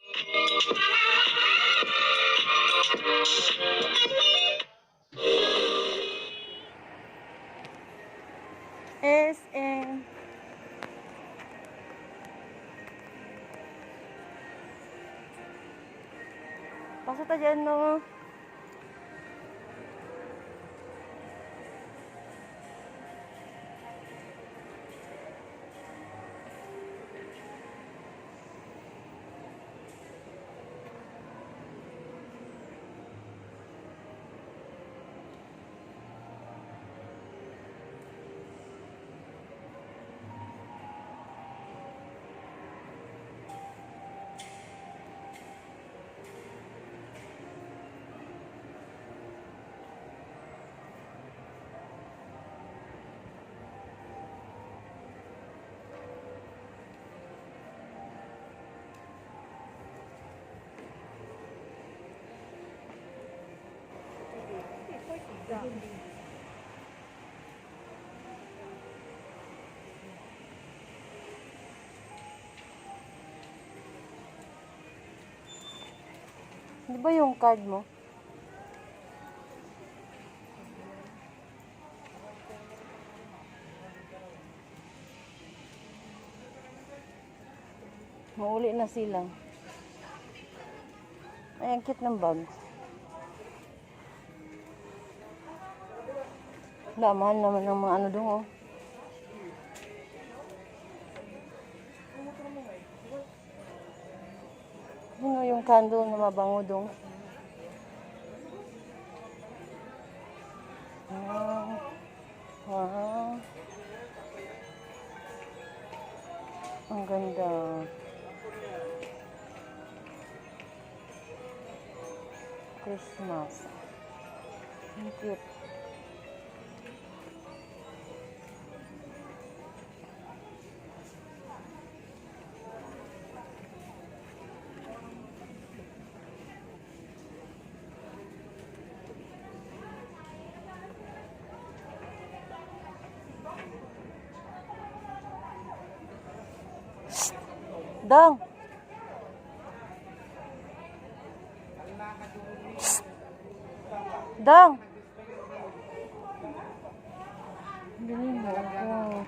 SM. Pasok tayo dyan, no? Di ba yung card mo? Mauli na sila. Ay, ang cute ng bag. Mahal naman ng mga ano doon, oh. Ano yung candle na mabango doon? Wow. Ang ganda. Christmas. Ang cute. Dang! Dang! Dali mo ako.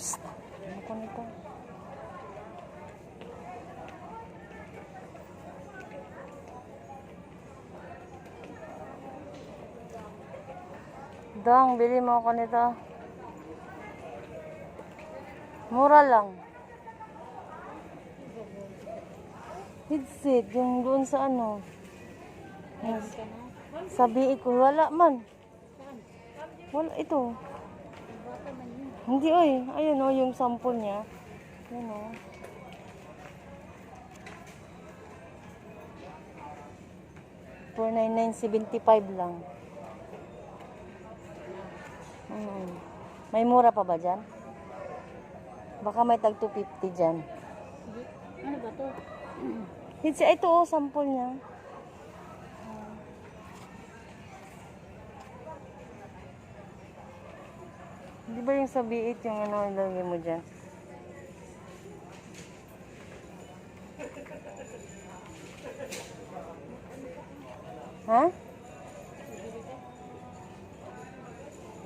Psst! Ano ko nito? Dang, bili mo ako nito. Mura lang. Headset, yung doon sa ano. Sabi ko, wala man. Wala ito. Hindi oy, ayun oh, yung sample niya. Ayun oh. $499.75 lang. May mura pa ba dyan? Baka may tag 250 dyan. Ano ba to? Headset, ito oh, sample niya. Di ba yung sa B8 yung ano ilagay mo dyan? Ha?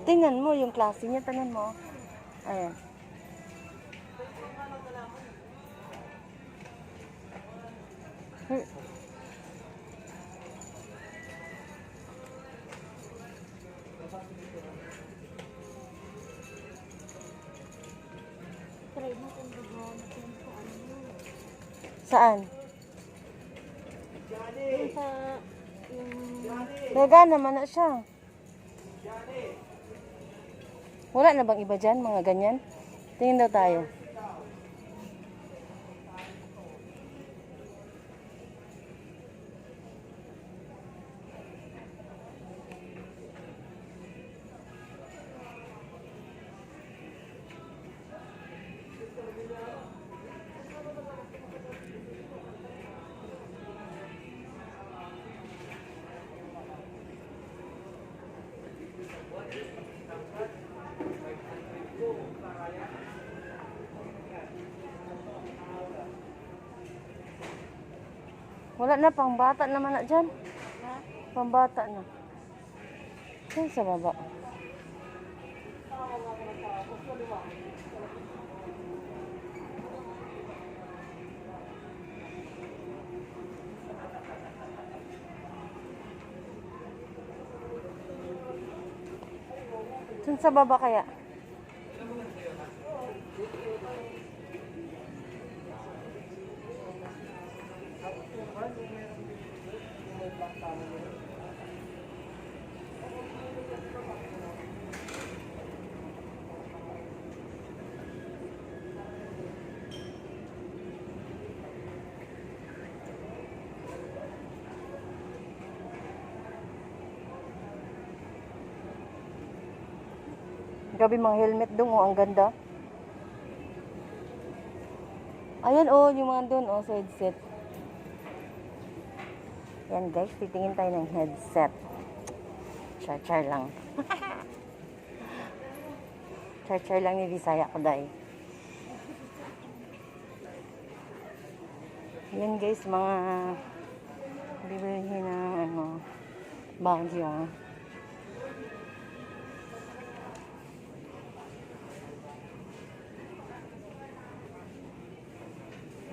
Tingnan mo yung klase niya, tingnan mo. Ayan. Try mo kung gagawa natin sa ano. Saan? Yung sa... Daga naman na siya. Wala na bang iba dyan, mga ganyan? Tingin daw tayo. Wala na, pang bata naman na dyan. Ha? Pang bata na. Yan sa baba. Dyan sa baba kaya? Gabi mga helmet dong, oh, ang ganda. Ayan, oh, yung mga doon, oh, sa headset. Yan guys, titingin tayo ng headset. Char-char lang. Char-char lang ni Bisaya ko, day. Yan guys, mga bibilihin na, ano, bagyo.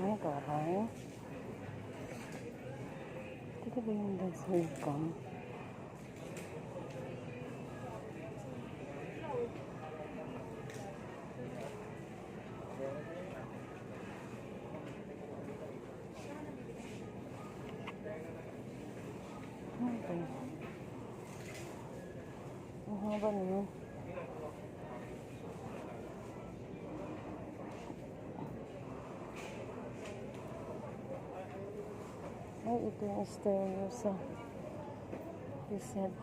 Ay, karay. Ito ba yung dance welcome? Okay. Ang haba naman. Ay, ito yung stereo sa reset.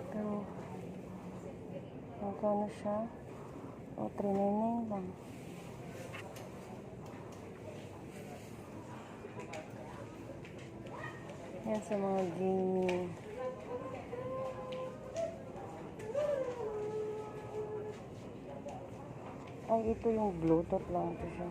Pero, magkano siya? O, 399 lang. Yan sa mga gaming. Ay, ito yung Bluetooth lang ito siya.